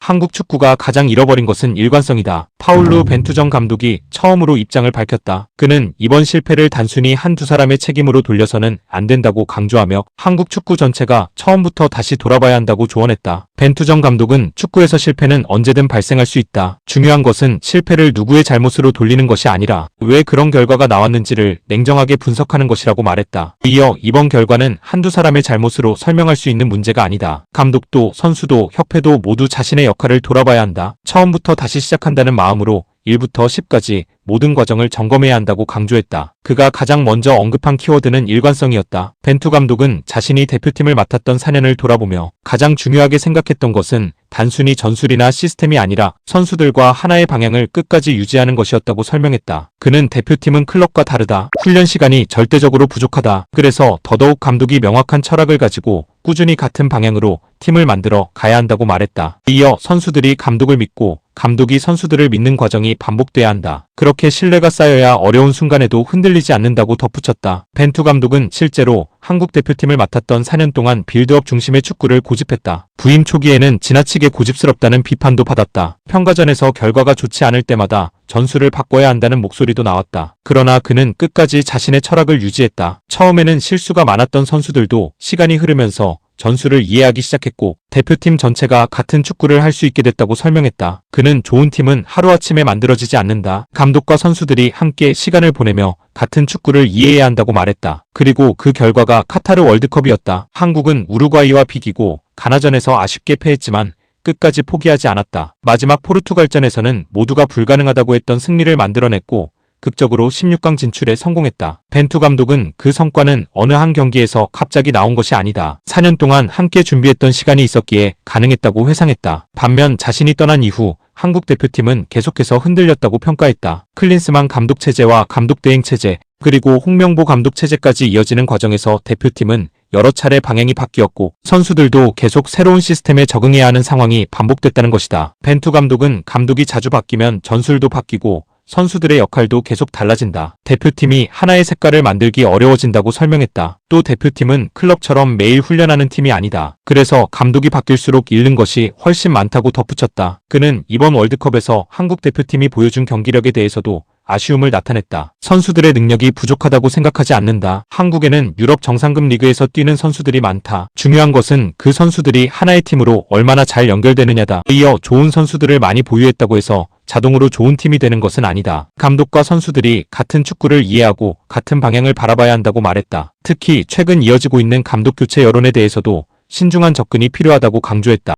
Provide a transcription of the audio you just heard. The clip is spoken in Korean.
한국 축구가 가장 잃어버린 것은 일관성이다. 파울루 벤투정 감독이 처음으로 입장을 밝혔다. 그는 이번 실패를 단순히 한두 사람의 책임으로 돌려서는 안 된다고 강조하며 한국 축구 전체가 처음부터 다시 돌아봐야 한다고 조언했다. 벤투정 감독은 축구에서 실패는 언제든 발생할 수 있다. 중요한 것은 실패를 누구의 잘못으로 돌리는 것이 아니라 왜 그런 결과가 나왔는지를 냉정하게 분석하는 것이라고 말했다. 이어 이번 결과는 한두 사람의 잘못으로 설명할 수 있는 문제가 아니다. 감독도 선수도 협회도 모두 자신의 역할을 돌아봐야 한다. 처음부터 다시 시작한다는 마음으로 1부터 10까지 모든 과정을 점검해야 한다고 강조했다. 그가 가장 먼저 언급한 키워드는 일관성이었다. 벤투 감독은 자신이 대표팀을 맡았던 4년을 돌아보며 가장 중요하게 생각했던 것은 단순히 전술이나 시스템이 아니라 선수들과 하나의 방향을 끝까지 유지하는 것이었다고 설명했다. 그는 대표팀은 클럽과 다르다. 훈련 시간이 절대적으로 부족하다. 그래서 더더욱 감독이 명확한 철학을 가지고 꾸준히 같은 방향으로 팀을 만들어 가야 한다고 말했다. 이어 선수들이 감독을 믿고 감독이 선수들을 믿는 과정이 반복돼야 한다. 그렇게 신뢰가 쌓여야 어려운 순간에도 흔들리지 않는다고 덧붙였다. 벤투 감독은 실제로 한국 대표팀을 맡았던 4년 동안 빌드업 중심의 축구를 고집했다. 부임 초기에는 지나치게 고집스럽다는 비판도 받았다. 평가전에서 결과가 좋지 않을 때마다 전술을 바꿔야 한다는 목소리도 나왔다. 그러나 그는 끝까지 자신의 철학을 유지했다. 처음에는 실수가 많았던 선수들도 시간이 흐르면서 전술을 이해하기 시작했고 대표팀 전체가 같은 축구를 할 수 있게 됐다고 설명했다. 그는 좋은 팀은 하루아침에 만들어지지 않는다. 감독과 선수들이 함께 시간을 보내며 같은 축구를 이해해야 한다고 말했다. 그리고 그 결과가 카타르 월드컵이었다. 한국은 우루과이와 비기고 가나전에서 아쉽게 패했지만 끝까지 포기하지 않았다. 마지막 포르투갈전에서는 모두가 불가능하다고 했던 승리를 만들어냈고 극적으로 16강 진출에 성공했다. 벤투 감독은 그 성과는 어느 한 경기에서 갑자기 나온 것이 아니다. 4년 동안 함께 준비했던 시간이 있었기에 가능했다고 회상했다. 반면 자신이 떠난 이후 한국 대표팀은 계속해서 흔들렸다고 평가했다. 클린스만 감독 체제와 감독 대행 체제, 그리고 홍명보 감독 체제까지 이어지는 과정에서 대표팀은 여러 차례 방향이 바뀌었고 선수들도 계속 새로운 시스템에 적응해야 하는 상황이 반복됐다는 것이다. 벤투 감독은 감독이 자주 바뀌면 전술도 바뀌고 선수들의 역할도 계속 달라진다. 대표팀이 하나의 색깔을 만들기 어려워진다고 설명했다. 또 대표팀은 클럽처럼 매일 훈련하는 팀이 아니다. 그래서 감독이 바뀔수록 잃는 것이 훨씬 많다고 덧붙였다. 그는 이번 월드컵에서 한국 대표팀이 보여준 경기력에 대해서도 아쉬움을 나타냈다. 선수들의 능력이 부족하다고 생각하지 않는다. 한국에는 유럽 정상급 리그에서 뛰는 선수들이 많다. 중요한 것은 그 선수들이 하나의 팀으로 얼마나 잘 연결되느냐다. 이어 좋은 선수들을 많이 보유했다고 해서 자동으로 좋은 팀이 되는 것은 아니다. 감독과 선수들이 같은 축구를 이해하고 같은 방향을 바라봐야 한다고 말했다. 특히 최근 이어지고 있는 감독 교체 여론에 대해서도 신중한 접근이 필요하다고 강조했다.